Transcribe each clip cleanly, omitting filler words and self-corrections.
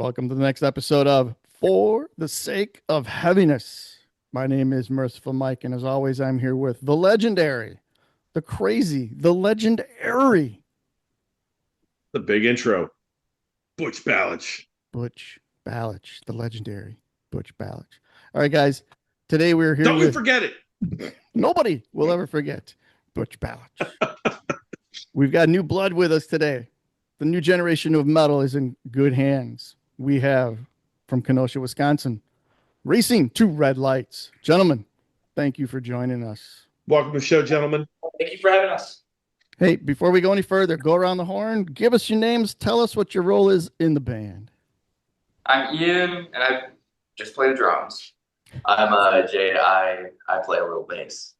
Welcome to the next episode of For the Sake of Heaviness. My name is Merciful Mike, and as always, I'm here with the legendary, the crazy, the legendary The big intro. Butch Ballich. Butch Ballich, the legendary Butch Ballich. All right, guys, today we're here Don't you with forget it. nobody will ever forget Butch Ballich. We've got new blood with us today. The new generation of metal is in good hands. We have from Kenosha, Wisconsin, Racing to Red Lights. Gentlemen, thank you for joining us. Welcome to the show, gentlemen. Thank you for having us. Hey, before we go any further, go around the horn, give us your names, tell us what your role is in the band. I'm Ian, and I just play the drums. I'm Jay. I play a little bass.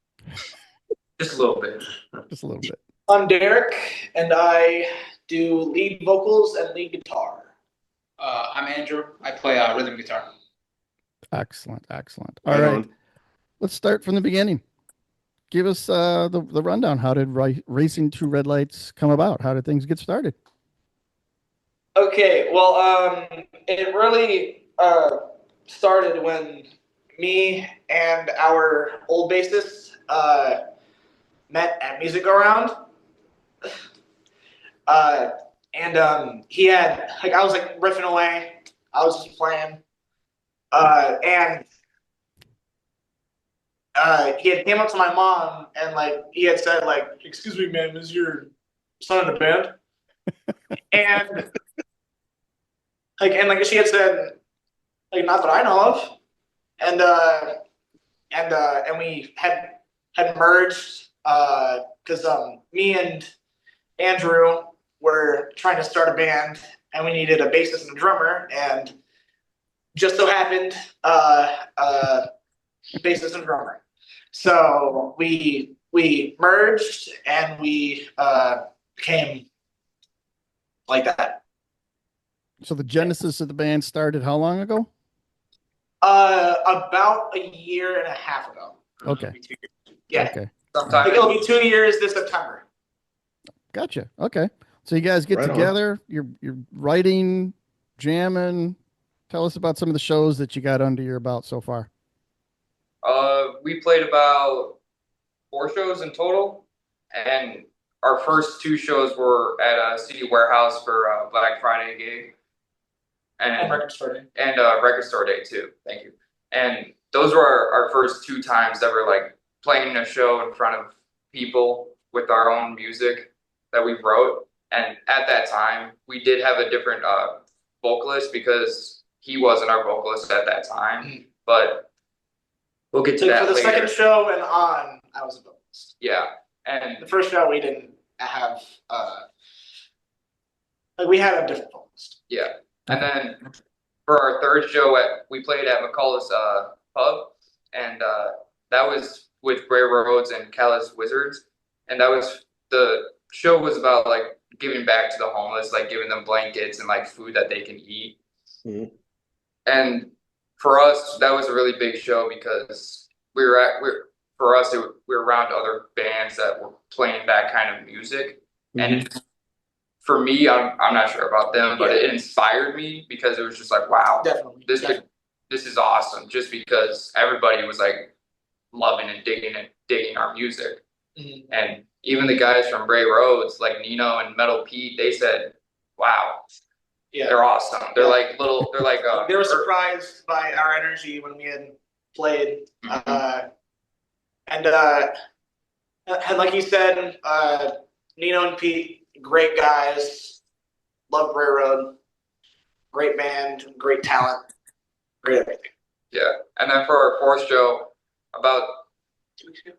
Just a little bit. Just a little bit. I'm Derek, and I do lead vocals and lead guitar. I'm Andrew. I play rhythm guitar. Excellent. All right. Let's start from the beginning. Give us the rundown. How did Racing to Red Lights come about? How did things get started? Okay, well, it really started when me and our old bassist met at Music Go Round. And he had, I was riffing away. I was just playing. And he had came up to my mom and he had said "Excuse me, ma'am, is your son in a band?" and she had said "Not that I know of," and we had merged because me and Andrew were trying to start a band and we needed a bassist and a drummer, and just so happened bassist and drummer. So we merged and we became like that. So the genesis of the band started how long ago? About a year and a half ago. Okay. Yeah. Okay. Sometime. It'll be 2 years this September. Gotcha. Okay. So you guys get Right together, you're writing, jamming. Tell us about some of the shows that you got under your belt so far. We played about 4 shows in total, and our first 2 shows were at a CD Warehouse for a Black Friday gig, And record store day. and Record Store Day too. Thank you. And those were our first 2 times that we're playing a show in front of people with our own music that we wrote. And at that time, we did have a different vocalist because he wasn't our vocalist at that time. But we'll get to that For the later. second show and on, I was a vocalist. Yeah, and The first show we didn't have we had a different vocalist. yeah, and then for our third show, we played at McCullough's pub, and that was with Bray Roads and Callous Wizards, and the show was about giving back to the homeless, giving them blankets and food that they can eat. Mm-hmm. And for us, that was a really big show because we were around other bands that were playing that kind of music, and for me, I'm not sure about them, but it inspired me because it was just wow, Definitely. this is awesome. Just because everybody was loving and digging our music, and even the guys from Bray Roads, like Nino and Metal Pete, they said, "Wow, they're awesome." They're They were surprised by our energy when we had played, and like you said, Nino and Pete, great guys, love Bray Road, great band, great talent, great everything. Yeah, and then for our fourth show, about 2 weeks ago.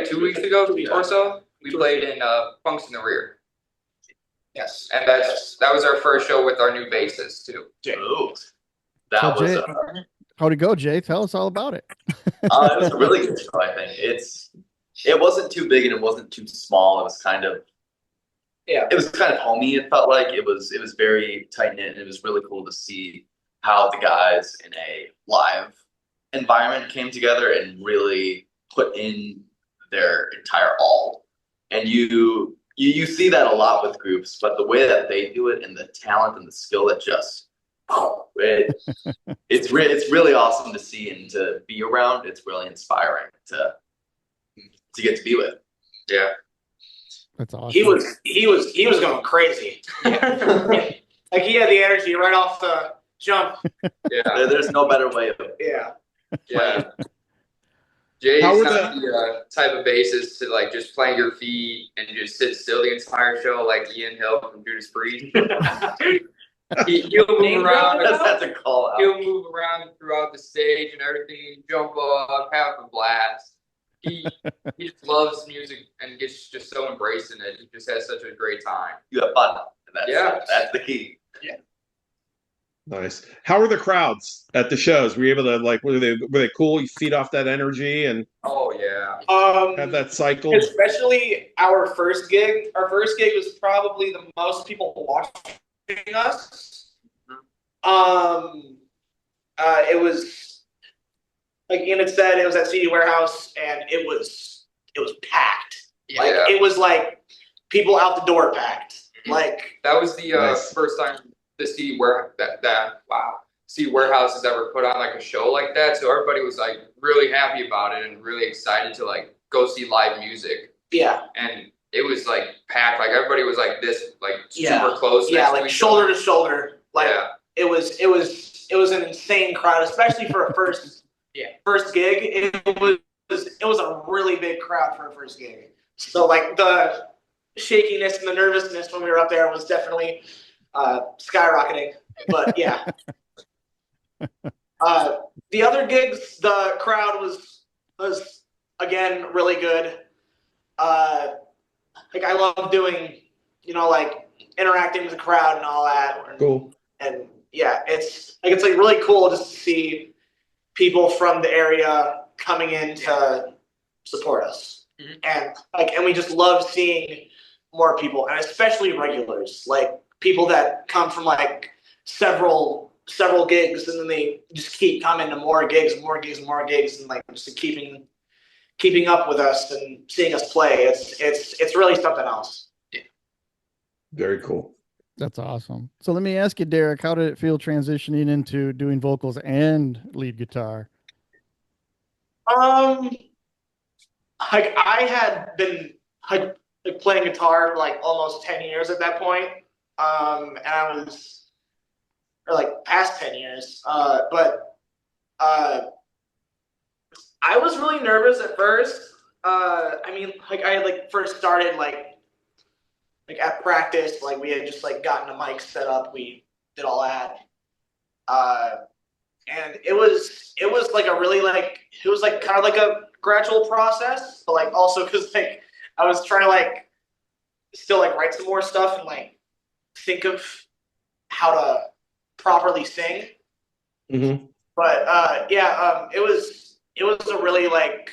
2 weeks ago 2 weeks or so, we played in Punks in the Rear, Yes. and that was our first show with our new bassist too. Ooh, So, Jay, how'd it go, Jay? Tell us all about it. it was a really good show. I think it wasn't too big and it wasn't too small. It was kind of homey. It felt like it was very tight knit, and it was really cool to see how the guys in a live environment came together and really put in their entire all. And you see that a lot with groups, but the way that they do it and the talent and the skill that just It's really awesome to see and to be around. It's really inspiring to get to be with. Yeah. That's awesome. He was going crazy. Like he had the energy right off the jump. Yeah. There's no better way of Yeah. Yeah. Jay's How were not the type of bassist to like just plant your feet and just sit still the entire show like Ian Hill from Judas Priest. He'll move around. That's a call out. He'll move around throughout the stage and everything, jump up, have a blast. He just loves music and gets just so embraced in it. He just has such a great time. You have fun. Yeah. That's the key. Nice. How were the crowds at the shows? Were you able to like? Were they cool? You feed off that energy and Oh yeah. have that cycle. Especially our first gig. Our first gig was probably the most people watching us. It was like Ian had said, it was at CD Warehouse, and it was packed. Yeah. Like it was like people out the door packed. Mhm. Like That was the Nice. first time the CD Warehouse has ever put on like a show like that. So everybody was like really happy about it and really excited to like go see live music. yeah, And it was like packed. Like everybody was like this, like Yeah. super close. yeah, next to like each shoulder other. to shoulder. Like Yeah. it was an insane crowd, especially for a first gig. It was a really big crowd for a first gig. So like the shakiness and the nervousness when we were up there was definitely skyrocketing. But yeah. The other gigs, the crowd was again really good. Like I love doing, like interacting with the crowd and all that. Cool. And yeah, it's like really cool just to see people from the area coming in to support us. Mhm. And we just love seeing more people, and especially regulars, like people that come from like several gigs, and then they just keep coming to more gigs and more gigs and more gigs, and like just keeping up with us and seeing us play. It's really something else. Very cool. That's awesome. So let me ask you, Derek, how did it feel transitioning into doing vocals and lead guitar? Like I had been like playing guitar for like almost 10 years at that point. And I was, or like past 10 years. But I was really nervous at first. I mean, like I like first started like at practice, like we had just like gotten a mic set up, we did all that. And it was like a really like, it was like kind of like a gradual process, but like also because like I was trying to like still like write some more stuff and like think of how to properly sing. Mm-hmm. But it was a really like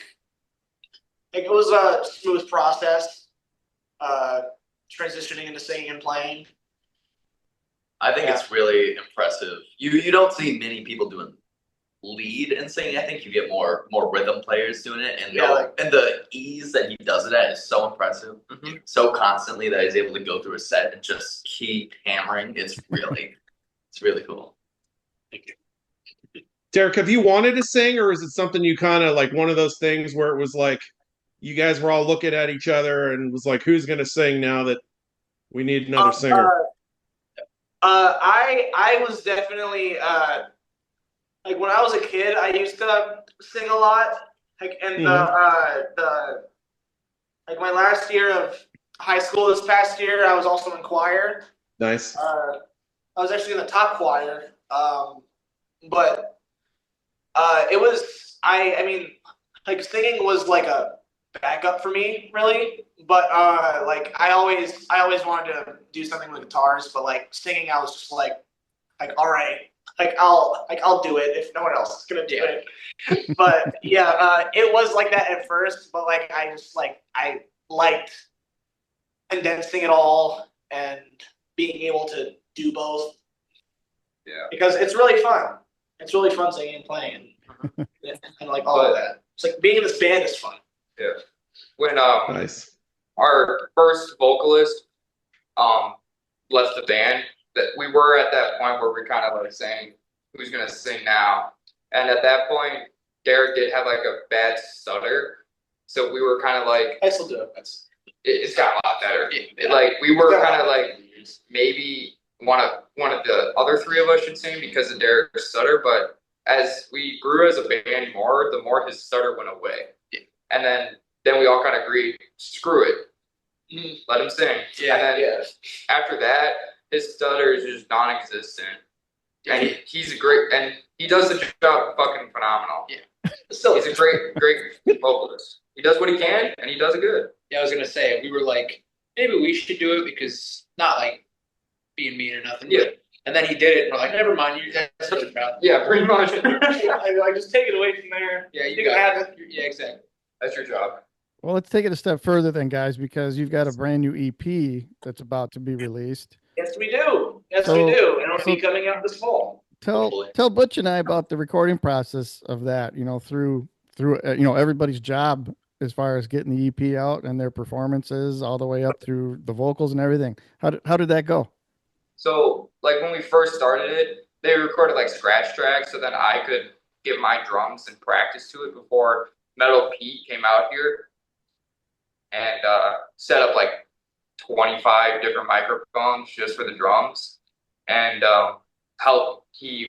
it was a smooth process, transitioning into singing and playing. I think it's really impressive. You don't see many people doing lead and singing. I think you get more rhythm players doing it, and and the ease that he does it at is so impressive. Mhm. So constantly that he's able to go through a set and just keep hammering. It's really cool. Derek, have you wanted to sing, or is it something you kind of like one of those things where it was like you guys were all looking at each other and was like, who's going to sing now that we need another singer? I was definitely like when I was a kid, I used to sing a lot. Like in the like my last year of high school, this past year, I was also in choir. Nice. I was actually in the top choir. But it was I mean, like singing was like a backup for me, really. But like I always wanted to do something with guitars, but like singing, I was just like all right, like I'll do it if no one else is gonna do it. But yeah, it was like that at first, but like I just like I liked condensing it all and being able to do both. Yeah. Because it's really fun. It's really fun singing and playing and like all of that. It's like being in this band is fun. Yeah. When Nice. our first vocalist left the band, that we were at that point where we're kind of like saying who's gonna sing now, and at that point Derek did have like a bad stutter, so we were kind of like I still do it. it's got a lot better. Yeah. Like we were It's got a kind of lot like maybe one of the other three of us should sing because of Derek's stutter, but as we grew as a band more, the more his stutter went away, and then we all kind of agreed, screw it, let him sing. Yeah, and then after that, his stutter is just non-existent, and he's a great, and he does the job fucking phenomenal. Yeah, still, he's a great vocalist. He does what he can, and he does it good. Yeah, I was gonna say we were like, maybe we should do it because not like being mean or nothing. Yeah. And then he did it, and we're like, never mind, that's such a problem. Yeah, pretty much. I just take it away from there. Yeah, you can got have it. Yeah, exactly. That's your job. Well, let's take it a step further then, guys, because you've got a brand new EP that's about to be released. Yes, we do. Yes, So- we do. And it'll be coming out this fall. Tell Butch and I about the recording process of that, you know, through everybody's job as far as getting the EP out and their performances all the way up through the vocals and everything. How did that go? So, like when we first started it, they recorded like scratch tracks, so then I could give my drums and practice to it before Metal Pete came out here and set up like 25 different microphones just for the drums, and he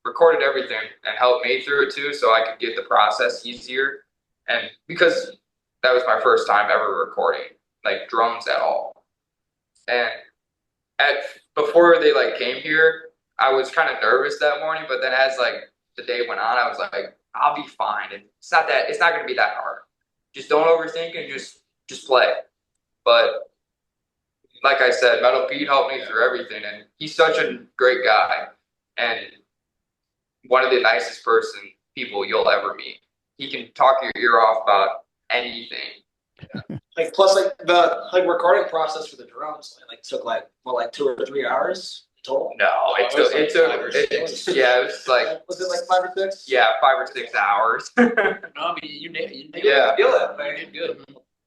recorded everything and helped me through it too, so I could get the process easier. And because that was my first time ever recording like drums at all, and before they like came here, I was kind of nervous that morning, but then as like the day went on, I was like, I'll be fine. And it's not going to be that hard. Just don't overthink and just play. But like I said, Metal Pete helped me through everything, and he's such a great guy and one of the nicest people you'll ever meet. He can talk your ear off about anything. Like plus like the recording process for the drums took like 2 or 3 hours total. No, it was like was it like 5 or 6? Yeah, 5 or 6 hours. No, I mean you Yeah. Feel it, man. did good.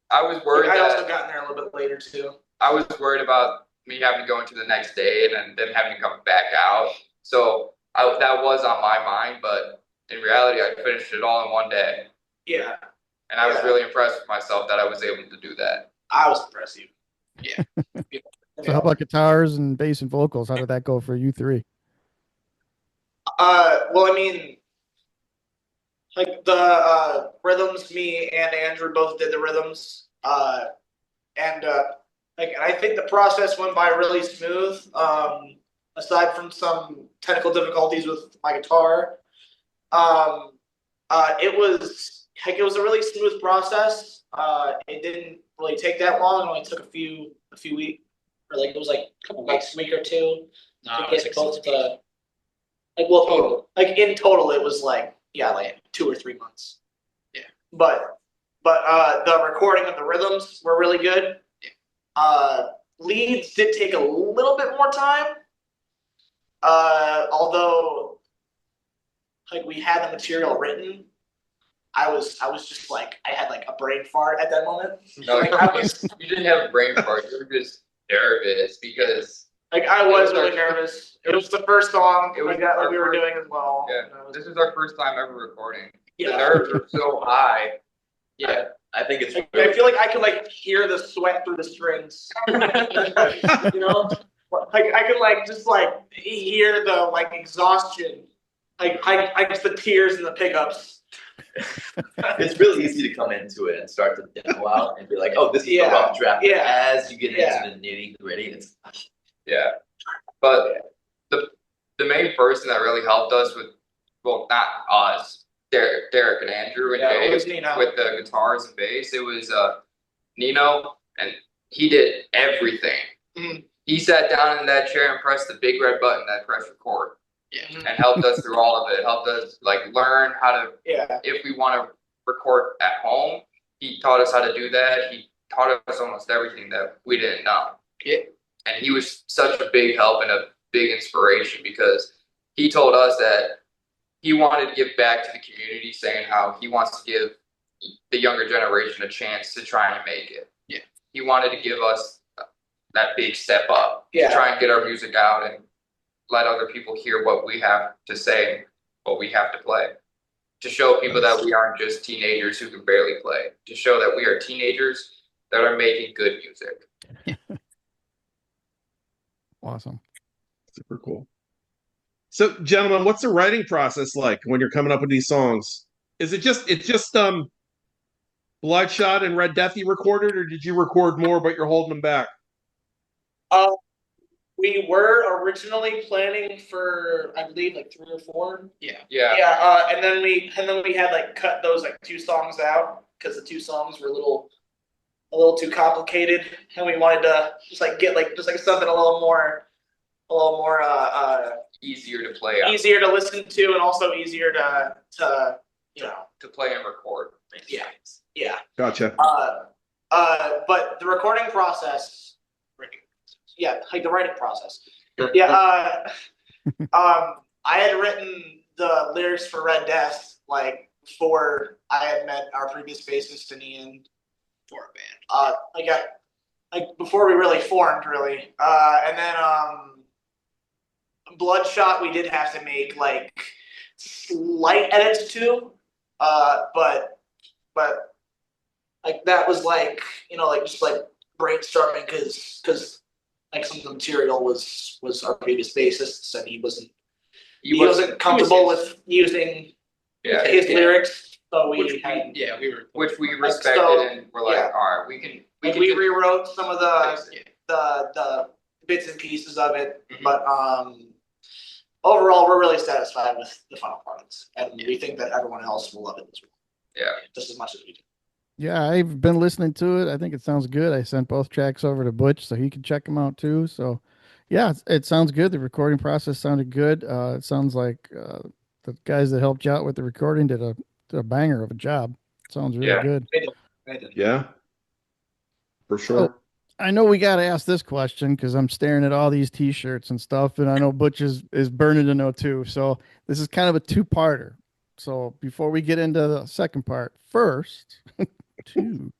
I was worried I that also got in there a little bit later too. I was worried about me having to go into the next day and then having to come back out. So that was on my mind, but in reality, I finished it all in one day. Yeah, And I was really impressed with myself that I was able to do that. I was impressed. Yeah. So how about guitars and bass and vocals? How did that go for you three? Well, I mean, like the rhythms, me and Andrew both did the rhythms, and I think the process went by really smooth. Aside from some technical difficulties with my guitar, it was a really smooth process. It didn't really take that long. It only took a few weeks, or it was like a week or two. No, to get both the total. In total, it was like 2 or 3 months. Yeah. But the recording of the rhythms were really good. Leads did take a little bit more time. Although we had the material written, I was just I had a brain fart at that moment. No, you didn't have a brain fart. You were just nervous because I was really nervous. It was the first song we were doing as well. Yeah, this is our first time ever recording. Yeah. The nerves were so high. Yeah, I think it's. I feel like I could hear the sweat through the strings. You know, I could just hear the exhaustion. I guess the tears in the pickups. It's really easy to come into it and start to demo out and be like, "Oh, this is the rough draft." But as you get into the nitty gritty, it's But the main person that really helped us with, well, not us, Derek and Andrew and Dave with the guitars and bass. It was Nino, and he did everything. Mm-hmm. He sat down in that chair and pressed the big red button that pressed record. Yeah. And helped us through all of it. Helped us learn how to, if we want to record at home. He taught us how to do that. He taught us almost everything that we didn't know. Yeah. And he was such a big help and a big inspiration because he told us that he wanted to give back to the community, saying how he wants to give the younger generation a chance to try and make it. Yeah. He wanted to give us that big step up to try and get our music out and let other people hear what we have to say, what we have to play, to show people that we aren't just teenagers who can barely play, to show that we are teenagers that are making good music. Awesome. Super cool. So, gentlemen, what's the writing process like when you're coming up with these songs? Is it just Bloodshot and Red Death you recorded, or did you record more but you're holding them back? We were originally planning for, I believe, like 3 or 4. Yeah. And then we had like cut those like 2 songs out because the 2 songs were a little too complicated, and we wanted to just like get like something a little more Easier to play out, easier to listen to, and also easier to to play and record. Yeah. Gotcha. But the recording process, like the writing process. I had written the lyrics for Red Death like before I had met our previous bassist and Ian For a band. like before we really formed, really. And then Bloodshot we did have to make like slight edits to, but like that was like like just like brainstorming because like some of the material was our previous bassist, and he wasn't comfortable with using his lyrics, so we were, which we respected, and we're like, all right, we can rewrote some of the bits and pieces of it, but overall we're really satisfied with the final products, and we think that everyone else will love it as well. Yeah, just as much as we do. Yeah, I've been listening to it. I think it sounds good. I sent both tracks over to Butch so he can check them out too. So, yeah, it sounds good. The recording process sounded good. It sounds like the guys that helped you out with the recording did a banger of a job. It sounds really good. They did. Yeah, for sure. So, I know we got to ask this question because I'm staring at all these T-shirts and stuff, and I know Butch is burning to know too. So this is kind of a 2-parter. So before we get into the second part, first, 2.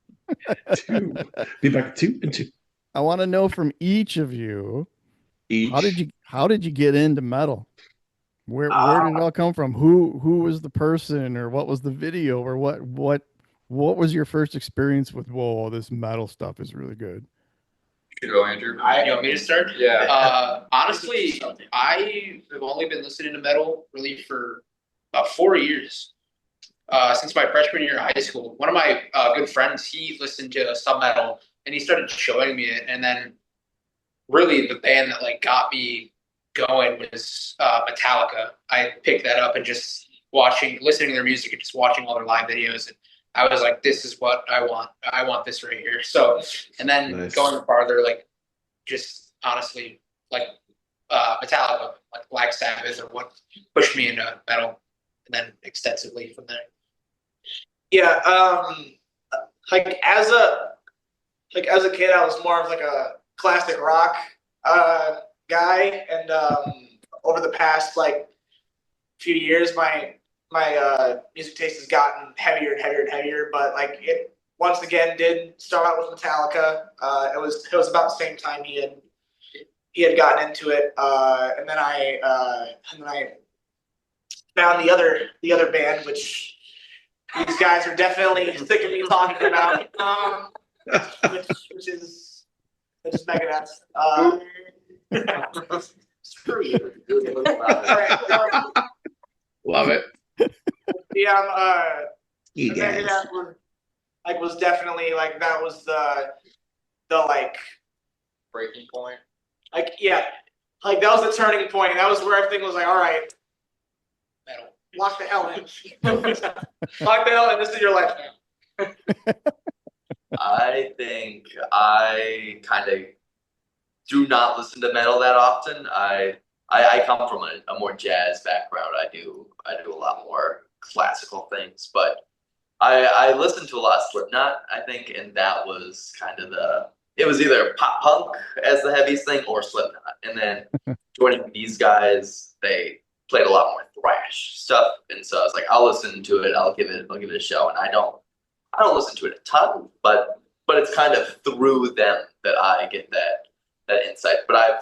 2. Be back 2 and 2. I want to know from each of you, Each. how did you get into metal? Where did it all come from? Who was the person, or what was the video, or what was your first experience with, whoa, this metal stuff is really good? You go, Andrew. You want me to start? Yeah. Honestly, I have only been listening to metal really for about 4 years. Since my freshman year of high school. One of my good friends, he listened to some metal, and he started showing me it. And then really the band that like got me going was Metallica. I picked that up and just listening to their music and just watching all their live videos. And I was like, this is what I want. I want this right here. So, and then going farther, like just honestly, like Metallica, like Black Sabbath, are what pushed me into metal, and then extensively from there. Yeah, like as a kid, I was more of like a classic rock guy, and over the past like few years, my music taste has gotten heavier and heavier and heavier. But like it once again did start out with Metallica. It was about the same time he had gotten into it, and then I found the other band, which these guys are definitely sick of me talking about, which is Megadeth. Screw you. Love it. Yeah, You guys. Megadeth was definitely like that was the like Breaking point. like like that was the turning point. That was where everything was like, all right, Metal. lock the hell in. Lock the hell in. This is your life now. I think I kind of do not listen to metal that often. I come from a more jazz background. I do a lot more classical things, but I listened to a lot of Slipknot, I think, and that was kind of it was either pop punk as the heaviest thing or Slipknot. And then joining these guys, they played a lot more thrash stuff, and so I was like, I'll listen to it, I'll give it a show. And I don't listen to it a ton, but it's kind of through them that I get that insight. But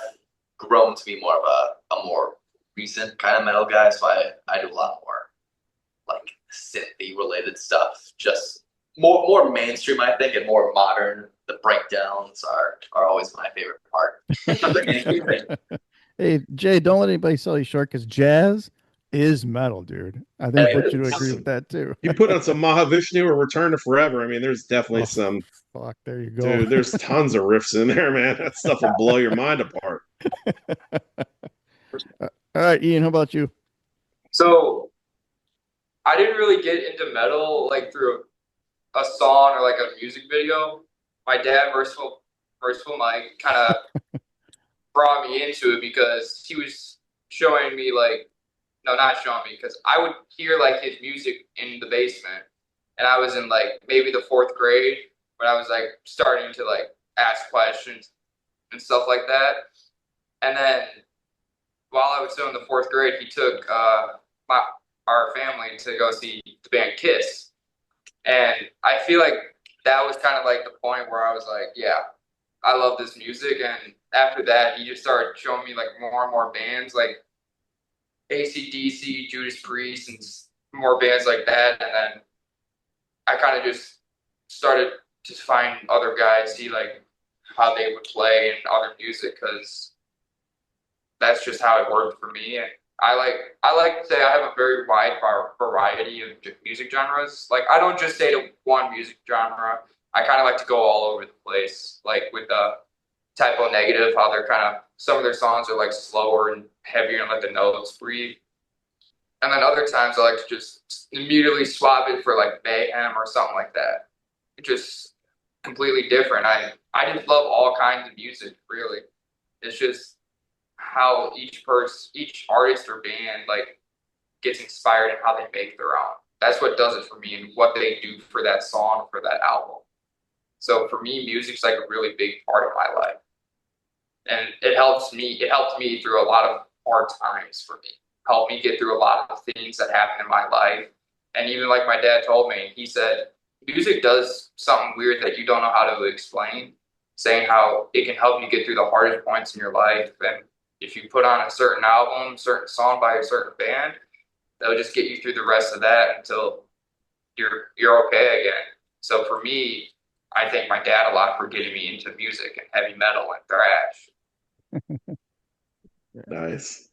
grown to be more of a more recent kind of metal guy. So I do a lot more like synthy related stuff, just more mainstream, I think, and more modern. The breakdowns are always my favorite part of the mainstream thing. Hey, Jay, don't let anybody sell you short because jazz is metal, dude. I think It Butch would is. agree with that too. You put on some Mahavishnu or Return to Forever. I mean, there's definitely Oh, some fuck, there you go. dude. There's tons of riffs in there, man. That stuff will blow your mind apart. All right, Ian, how about you? So I didn't really get into metal like through a song or like a music video. My dad, Merciful Mike, kind of brought me into it because he was showing me like, no, not showing me, because I would hear like his music in the basement, and I was in like maybe the fourth grade when I was like starting to like ask questions and stuff like that. And then while I was still in the fourth grade, he took my our family to go see the band Kiss, and I feel like that was kind of like the point where I was like, yeah, I love this music. And after that, he just started showing me like more and more bands like AC/DC, Judas Priest, and more bands like that. And then I kind of just started to find other guys, see like how they would play and other music, because that's just how it worked for me. And I like to say I have a very wide variety of music genres. Like I don't just stay to one music genre. I kind of like to go all over the place. Like with Typo Negative, how they're kind of some of their songs are like slower and heavier and let the notes breathe. And then other times I like to just immediately swap it for like Mayhem or something like that. It's just completely different. I just love all kinds of music, really. It's just how each artist or band like gets inspired and how they make their own. That's what does it for me and what they do for that song, for that album. So for me, music's like a really big part of my life. And it helped me through a lot of hard times for me. Helped me get through a lot of things that happened in my life. And even like my dad told me, he said, music does something weird that you don't know how to explain, saying how it can help you get through the hardest points in your life. And if you put on a certain album, certain song by a certain band, they'll just get you through the rest of that until you're okay again. So for me, I thank my dad a lot for getting me into music and heavy metal and thrash. Nice.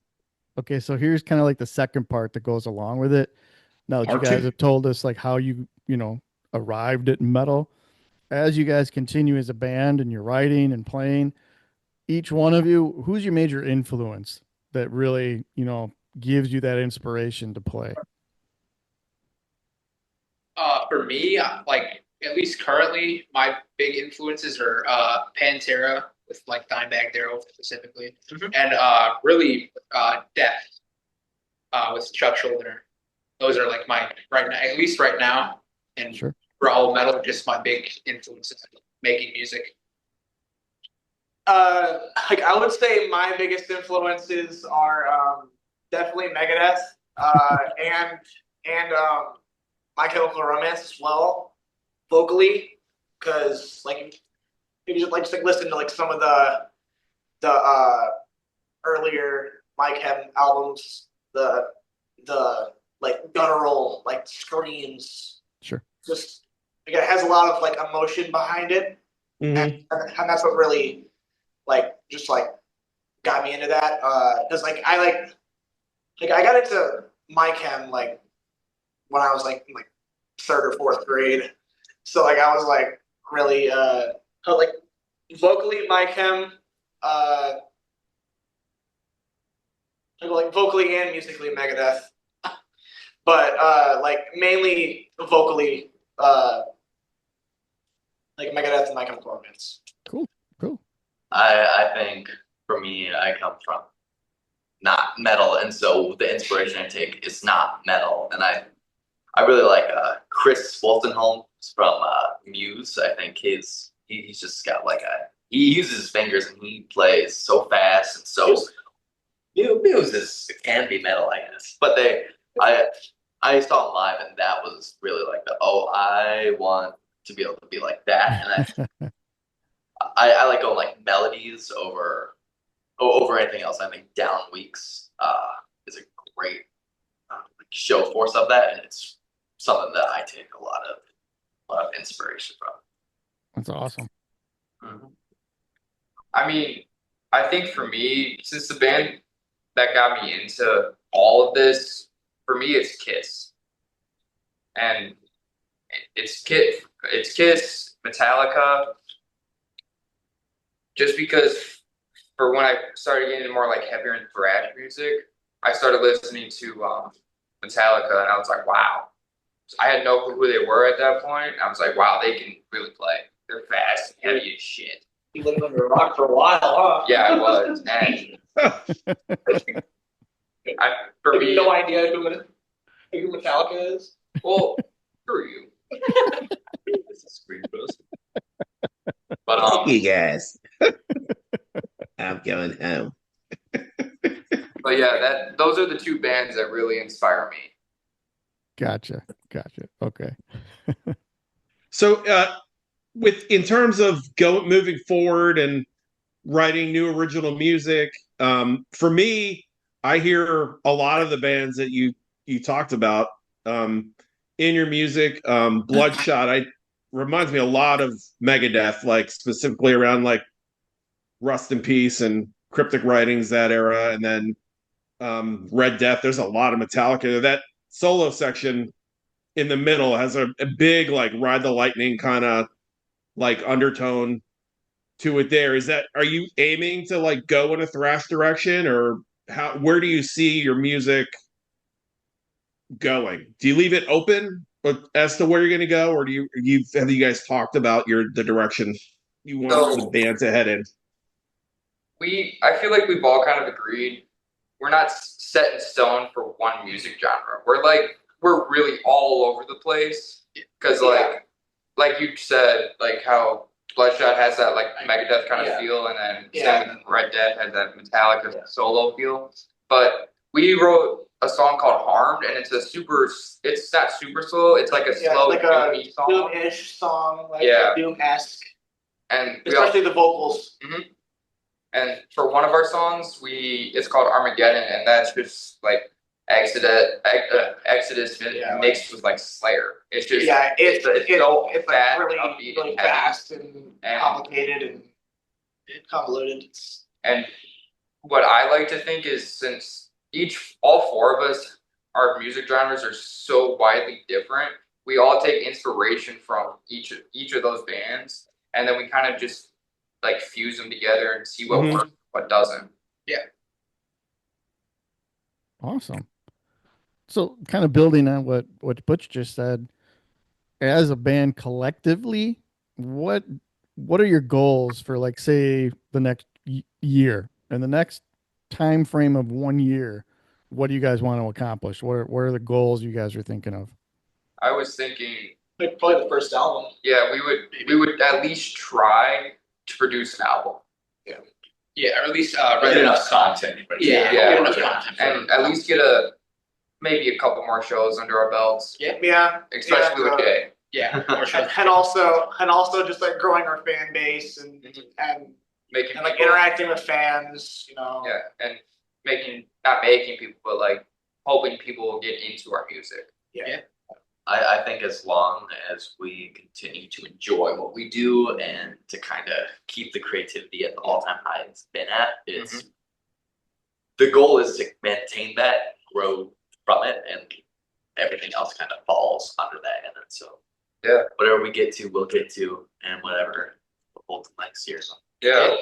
Okay, so here's kind of like the second part that goes along with it. Now that you Part guys two. have told us like how you arrived at metal, as you guys continue as a band and you're writing and playing, each one of you, who's your major influence that really, gives you that inspiration to play? For me, like at least currently, my big influences are Pantera with like Dimebag Darrell specifically, and really Death with Chuck Schuldiner. Those are like my right now, at least right now, and Sure. for all metal, just my big influences making music. Like I would say my biggest influences are definitely Megadeth and My Chemical Romance as well, vocally, because like if you just like listen to like some of the earlier Mike Hem albums, the like guttural like screams, Sure. just like, it has a lot of like emotion behind it, Mhm. and that's what really like just like got me into that. Because like I got into Mike Hem like when I was like in, like third or fourth grade, so like I was like really like vocally Mike Hem, like vocally and musically Megadeth, but like mainly vocally like Megadeth and My Chemical Romance. Cool. I think for me, I come from not metal, and so the inspiration I take is not metal. And I really like Chris Wolstenholme from Muse. I think he's just got like he uses his fingers and he plays so fast and so Muse can be metal, I guess. But I saw him live and that was really like I want to be able to be like that. And I like going like melodies over over anything else, I think Down Weeks is a great show force of that, and it's something that I take a lot of inspiration from. That's awesome. Mhm. I mean, I think for me, since the band that got me into all of this, for me, it's Kiss, and it's Kiss, Metallica, just because for when I started getting more like heavier and thrash music, I started listening to Metallica, and I was like, wow. I had no clue who they were at that point. I was like, wow, they can really play. They're fast and heavy as shit. You lived under a rock for a while, huh? Yeah, I was. And for I have me, no idea who Metallica is. well, screw you. This is great, but Thank you guys. I'm going home. But yeah, those are the two bands that really inspire me. Gotcha. Okay. So, in terms of moving forward and writing new original music, for me, I hear a lot of the bands that you talked about in your music. Bloodshot, reminds me a lot of Megadeth, like specifically around like Rust in Peace and Cryptic Writings, that era, and then Red Death. There's a lot of Metallica. That solo section in the middle has a big like Ride the Lightning kind of like undertone to it. Are you aiming to like go in a thrash direction, or where do you see your music going? Do you leave it open as to where you're going to go, or have you guys talked about the direction you want the band to head in? I feel like we've all kind of agreed we're not set in stone for one music genre. We're really all over the place because like you said, like how Bloodshot has that like Megadeth kind of feel, and then same with Red Dead has that Metallica solo feel. But we wrote a song called Harmed, and it's not super slow. It's like a slow, like doomy a song. doom-ish song, like doom-esque, and especially the vocals. Mm-hmm. And for one of our songs, it's called Armageddon, and that's just like Exodus mixed with like Slayer. It's just it's so fast, like really fast and complicated and convoluted. And what I like to think is, since all four of us, our music genres are so widely different, we all take inspiration from each of those bands, and then we kind of just like fuse them together and see what works, what doesn't. Yeah. Awesome. So kind of building on what Butch just said, as a band collectively, what are your goals for, like, say, the next year, and the next time frame of 1 year? What do you guys want to accomplish? What are the goals you guys are thinking of? I was thinking Like probably the first album. Yeah, we would at least try to produce an album. Yeah, or at least Get enough content. Get enough content, and at least get maybe a couple more shows under our belts. Especially with Jay. And also just like growing our fan base and like interacting with fans, you know. Yeah, and not making people, but like hoping people will get into our music. Yeah. I think as long as we continue to enjoy what we do and to kind of keep the creativity at the all-time high it's been at, the goal is to maintain that, grow from it, and everything else kind of falls under that. And then so whatever we get to, we'll get to, and whatever we'll hold till next year. So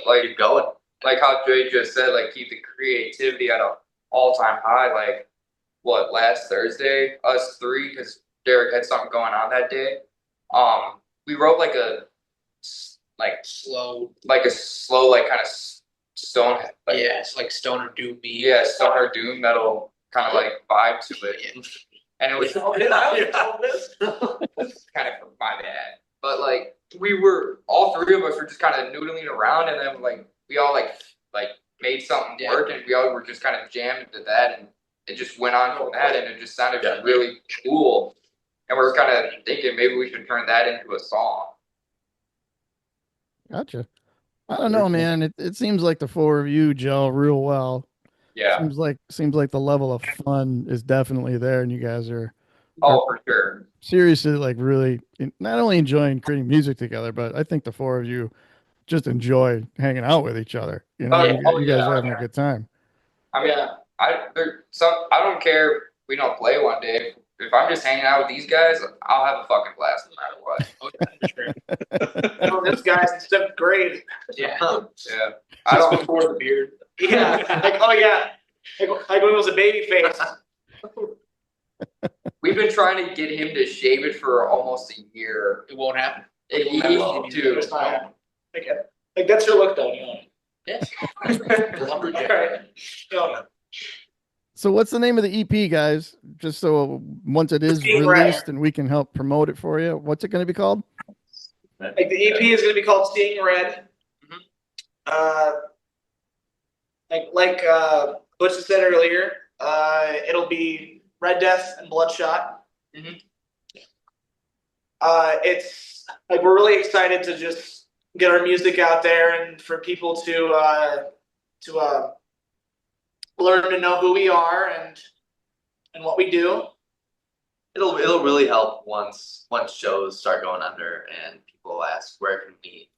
like keep going. Like how Jay just said, like keep the creativity at an all-time high. Like last Thursday, us three, because Derek had something going on that day. We wrote like a slow, kind of stone. It's like stoner doom beat. Yeah, stoner doom metal kind of like vibe to it. And it was kind of my bad. But like all three of us were just kind of noodling around, and then like we all like made something work, and we all were just kind of jammed into that, and it just went on from that, and it just sounded really cool. And we were kind of thinking maybe we should turn that into a song. Gotcha. I don't know, man. It seems like the four of you gel real well. Yeah. Seems like the level of fun is definitely there, and you guys are Oh, for sure. seriously like really not only enjoying creating music together, but I think the four of you just enjoy hanging out with each other. You know, you guys are having a good time. I mean, I don't care if we don't play one day. If I'm just hanging out with these guys, I'll have a fucking blast no matter what. Oh, yeah, for sure. Oh, this guy's in seventh grade. Yeah. Yeah. I Just don't. before the beard. Yeah. Like, oh yeah. Like when it was a baby face. We've been trying to get him to shave it for almost a year. It won't happen. He It won't needs to. It's not- Like that's your look though, you know. Yes. All right. No. So what's the name of the EP, guys? Just so once it is Steam released Red. and we can help promote it for you. What's it going to be called? Like the EP is going to be called Seeing Red. Like Butch said earlier, it'll be Red Death and Bloodshot. It's like we're really excited to just get our music out there and for people to learn to know who we are and what we do. It'll really help once shows start going under and people ask where can we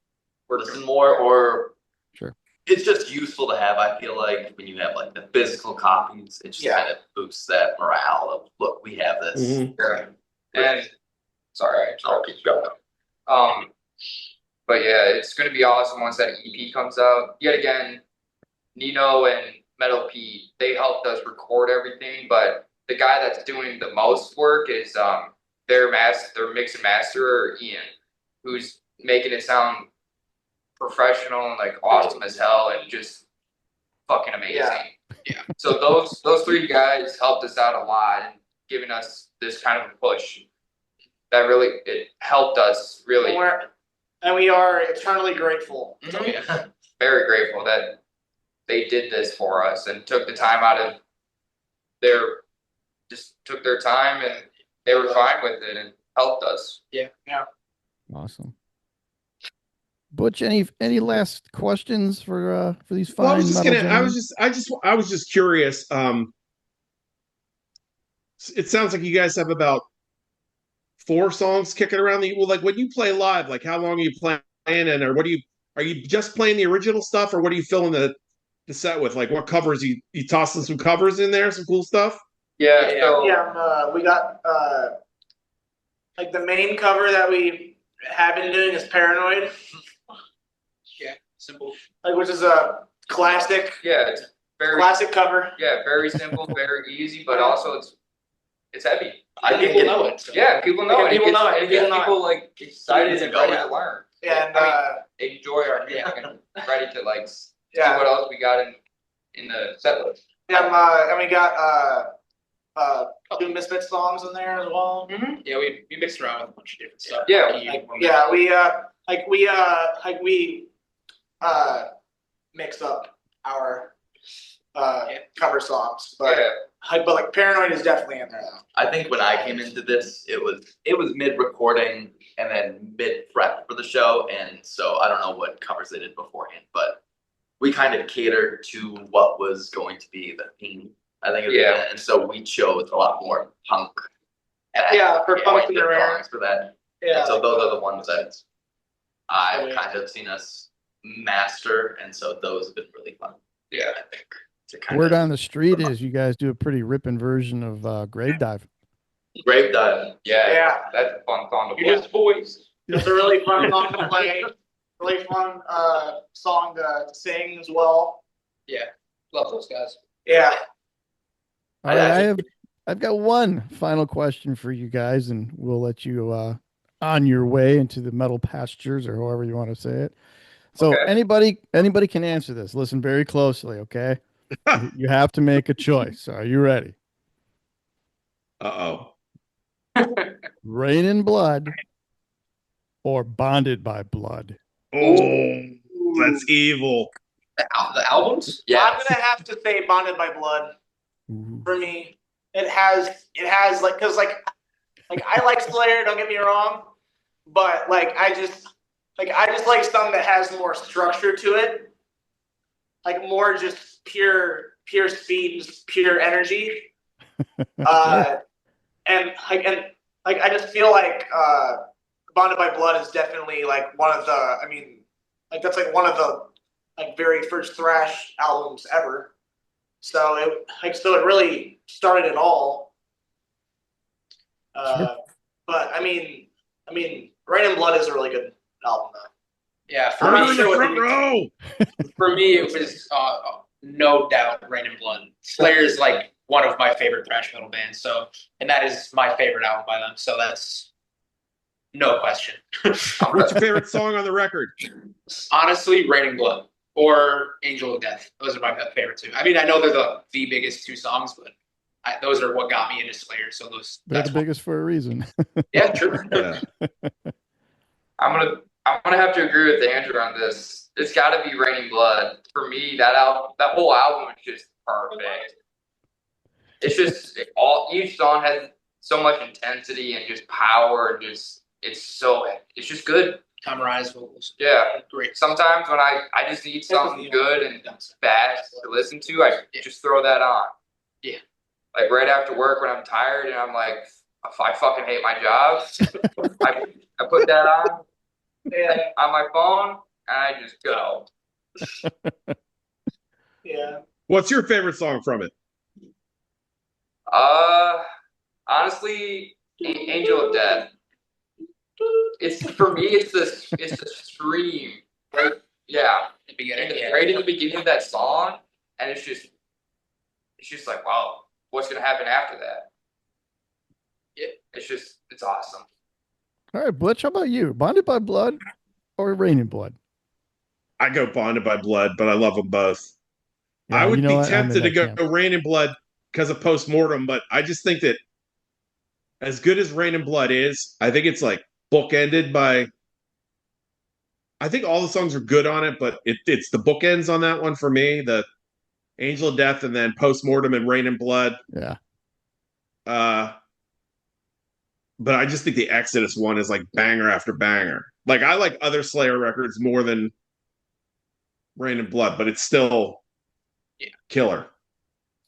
listen more, or Sure. It's just useful to have. I feel like when you have like the physical copies, it just kind of boosts that morale of look, we have this. Sure. And sorry, I'll keep going. But yeah, it's gonna be awesome once that EP comes out. Yet again, Nino and Metal Pete, they helped us record everything, but the guy that's doing the most work is their mix and master Ian, who's making it sound professional and like awesome as hell and just fucking amazing. Yeah. So those three guys helped us out a lot and giving us this kind of a push. That really it helped us really. And we are eternally grateful. Yeah. Very grateful that they did this for us and took the time out of took their time and they were fine with it and helped us. Yeah. Awesome. Butch, any last questions for these fine? Well, I was just metal gonna. gentlemen? I was just curious. It sounds like you guys have about 4 songs kicking around. Well, like when you play live, like how long are you playing, and or are you just playing the original stuff, or what are you filling the set with? Like what covers you tossing some covers in there, some cool stuff. Yeah. We got like the main cover that we have been doing is Paranoid. Yeah, simple. Like which is a classic. Yeah, it's very classic cover. Yeah, very simple, very easy, but also it's heavy. People know it. Yeah, people know it. People know it. It gets people like excited and ready to learn. And enjoy our music and ready to like see Yeah. what else we got in the set list. and we got 2 Misfits songs in there as well. Yeah, we mixed around with a bunch of different stuff. Yeah. We mix up our cover songs, but like Paranoid is definitely in there though. I think when I came into this, it was mid recording and then mid prep for the show, and so I don't know what covers they did beforehand, but we kind of catered to what was going to be the theme. I think, and so we chose a lot more punk. For punk in the rare for that. Yeah. And so those are the ones that I've kind of seen us master, and so those have been really fun. Yeah, I think. Word on the street is you guys do a pretty ripping version of Grave Dive. Grave Dive. Yeah. That's a fun song to play. You're just boys. It's a really fun song to play. Really fun song to sing as well. Yeah. Love those guys. Yeah. All right, I've got one final question for you guys, and we'll let you on your way into the metal pastures, or however you want to say it. So anybody can answer this. Listen very closely, okay? You have to make a choice. Are you ready? Rain in Blood or Bonded by Blood? Oh, that's evil. The albums? Yeah. I'm gonna have to say Bonded by Blood. For me, it has because like I like Slayer. Don't get me wrong, but like I just like I just like something that has more structure to it, like more just pure speed, just pure energy. And I just feel like Bonded by Blood is definitely like one of the. I mean, like that's like one of the like very first thrash albums ever. So it really started it all. Sure. But I mean, Rain and Blood is a really good album though. Yeah, I'm I'm not in sure the what front the- row. for me, it was no doubt Rain and Blood. Slayer is like one of my favorite thrash metal bands. So, and that is my favorite album by them. So that's no question. What's your favorite song on the record? Honestly, Rain and Blood or Angel of Death. Those are my favorite two. I mean, I know they're the biggest two songs, but those are what got me into Slayer. So They're that's the biggest for a reason. Yeah, true. Yeah. I'm gonna have to agree with Andrew on this. It's got to be Raining Blood for me. That whole album is just perfect. It's just each song has so much intensity and just power and just it's just good. Tom Rise vocals. Yeah, Great. Sometimes when I just need something good and fast to listen to, I just throw that on. Yeah. Like right after work when I'm tired and I'm like, I fucking hate my job. I put that on my phone and I just go. Yeah. What's your favorite song from it? Honestly, Angel of Death. It's for me. It's the scream. Right? Yeah. Right in the beginning of that song, and it's just like, wow, what's gonna happen after that? Yeah. It's awesome. All right, Butch, how about you? Bonded by Blood or Raining Blood? I go Bonded by Blood, but I love them both. Yeah, I would be what? tempted to go camp. Rain and Blood because of Postmortem, but I just think that as good as Rain and Blood is, I think it's like bookended by. I think all the songs are good on it, but it's the bookends on that one for me. The Angel of Death and then Postmortem and Rain and Blood. Yeah. But I just think the Exodus one is like banger after banger. Like I like other Slayer records more than Rain and Blood, but it's still killer.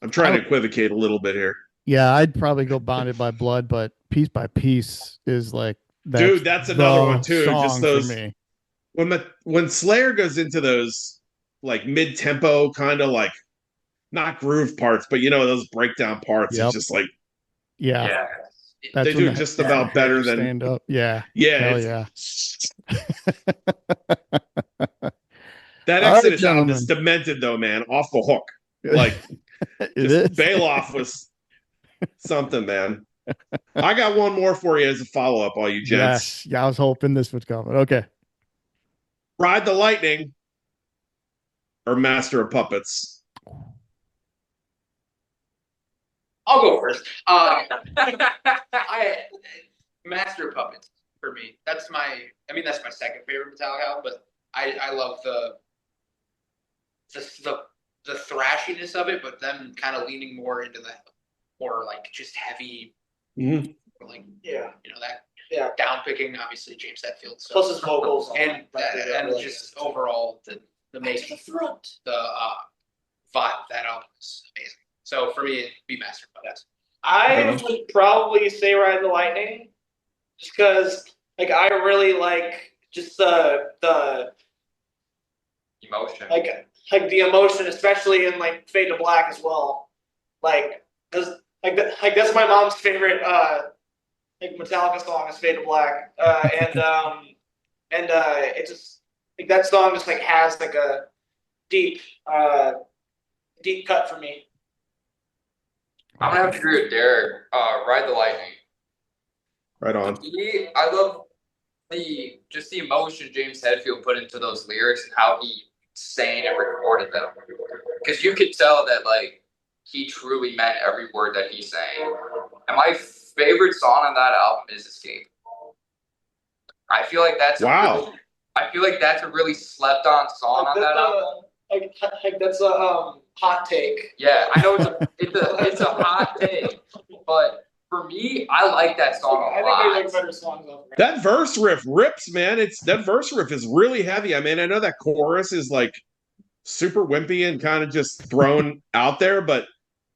I'm trying to equivocate a little bit here. Yeah, I'd probably go Bonded by Blood, but Piece by Piece is like dude. That's another one too. Just those for me. when Slayer goes into those like mid tempo kind of like not groove parts, but those breakdown parts. Yep. It's just like Yeah. That's they do just about better than stand up. Yeah. Yeah. Hell yeah. That Exodus album is demented though, man. Off the hook. Like Bailoff was something, man. I got one more for you as a follow-up, all you gents. Yes. Yeah, I was hoping this would come. Okay. Ride the Lightning or Master of Puppets? I'll go first. Master of Puppets for me. That's my second favorite Metallica album, but I love the thrashiness of it, but then kind of leaning more into the more like just heavy, like that down picking. Obviously, James Hetfield. So. Plus his vocals and just overall the making the vibe. That album is amazing. So for me, it'd be Master of Puppets. I would probably say Ride the Lightning, just because like I really like just the emotion, like the emotion, especially in like Fade to Black as well. Like, cause that's my mom's favorite like Metallica song is Fade to Black, and it just like that song just like has like a deep cut for me. I'm gonna have to agree with Derek. Ride the Lightning. Right on. I love the emotion James Hetfield put into those lyrics and how he sang and recorded them. Because you could tell that like he truly meant every word that he sang. And my favorite song on that album is Escape. I feel like that's a really slept on song on that album. Like that's a hot take. Yeah, I know it's a hot take, but For me, I like that song a I lot. think there's like better songs off there. That verse riff rips, man. That verse riff is really heavy. I mean, I know that chorus is like super wimpy and kind of just thrown out there, but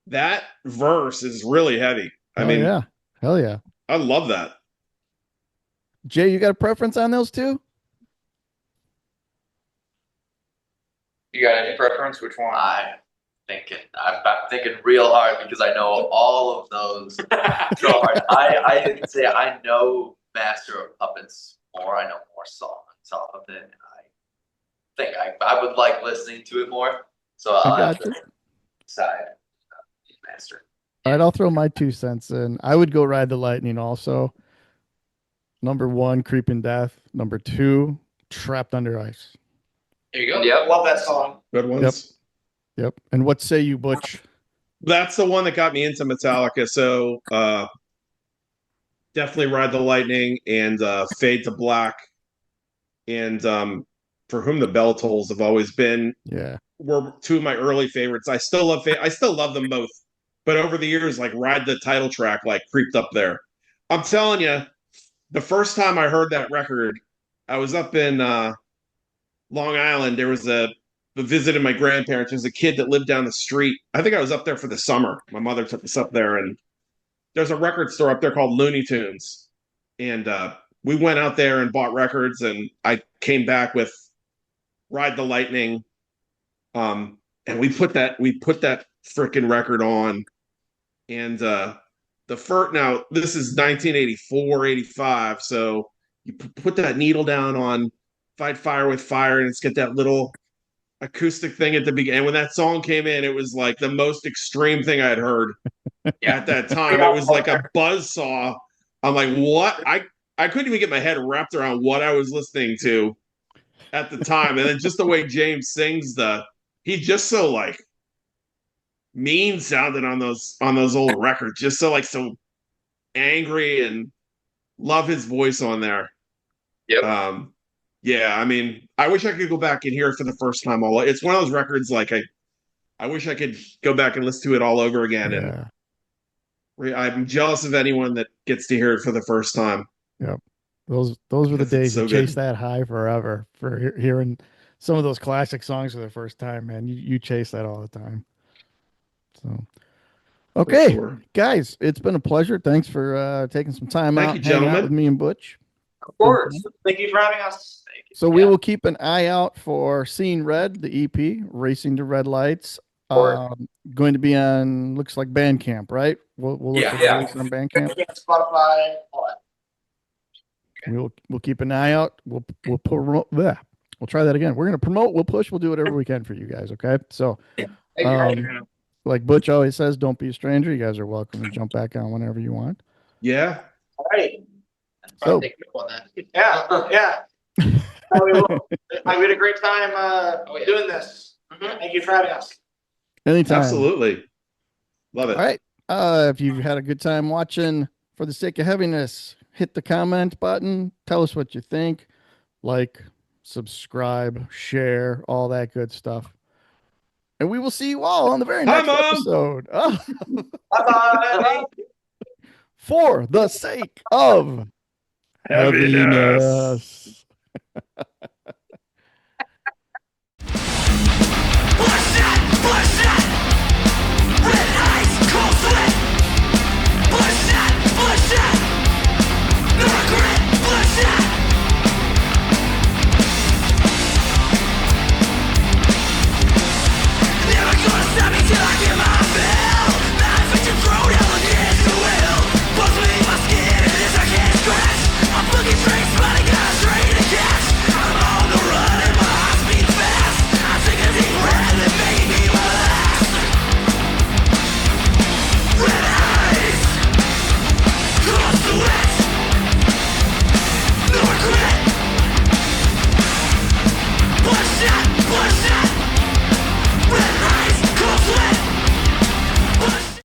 that verse is really heavy. I mean, yeah. Hell yeah. I love that. Jay, you got a preference on those two? You got any preference? Which one? I'm thinking real hard because I know all of those so hard. I didn't say I know Master of Puppets more. I know more songs off of it. And I think I would like listening to it more. So I'll have to decide Master. All right, I'll throw my 2 cents in. I would go Ride the Lightning also. Number 1, Creeping Death. Number 2, Trapped Under Ice. There you go. Yep. Love that song. Good ones. Yep. And what say you, Butch? That's the one that got me into Metallica. So definitely Ride the Lightning and Fade to Black. And For Whom the Bell Tolls have always been were 2 of my early favorites. I still love them both. But over the years, like Ride the title track, like creeped up there. I'm telling you, the first time I heard that record, I was up in Long Island. There was visited my grandparents. There's a kid that lived down the street. I think I was up there for the summer. My mother took us up there, and there's a record store up there called Looney Tunes. And we went out there and bought records, and I came back with Ride the Lightning. And we put that freaking record on. And now this is 1984, 85. So you put that needle down on Fight Fire with Fire, and it's got that little acoustic thing at the beginning. And when that song came in, it was like the most extreme thing I'd heard at that time. It was like a buzzsaw. I'm like, what? I couldn't even get my head wrapped around what I was listening to at the time. And then just the way James sings he's just so like mean sounding on those old records, just so angry, and love his voice on there. Yep. Yeah, I mean, I wish I could go back and hear it for the first time. It's one of those records like I wish I could go back and listen to it all over again. Yeah. And I'm jealous of anyone that gets to hear it for the first time. Yep. Those were the days you chase that high forever for hearing some of those classic songs for the first time, man. You chase that all the time. So, okay, guys, it's been a pleasure. Thanks for taking some time out, you, gentlemen, out with me and Butch. Of course. Thank you for having us. So we will keep an eye out for Seeing Red, the EP, Racing to Red Lights. Going to be on, looks like Bandcamp, right? We'll look for release on Bandcamp. Spotify, all that. We'll keep an eye out. We'll try that again. We're gonna promote. We'll push. We'll do whatever we can for you guys. Okay. So, like Butch always says, don't be a stranger. You guys are welcome to jump back on whenever you want. Yeah. All right. So, yeah. We had a great time doing this. Thank you for having us. Anytime. Absolutely. Love it. All right. If you've had a good time watching, for the sake of heaviness, hit the comment button. Tell us what you think. Like, subscribe, share, all that good stuff. And we will see you all on the very next episode. Bye-bye. For the sake of heaviness.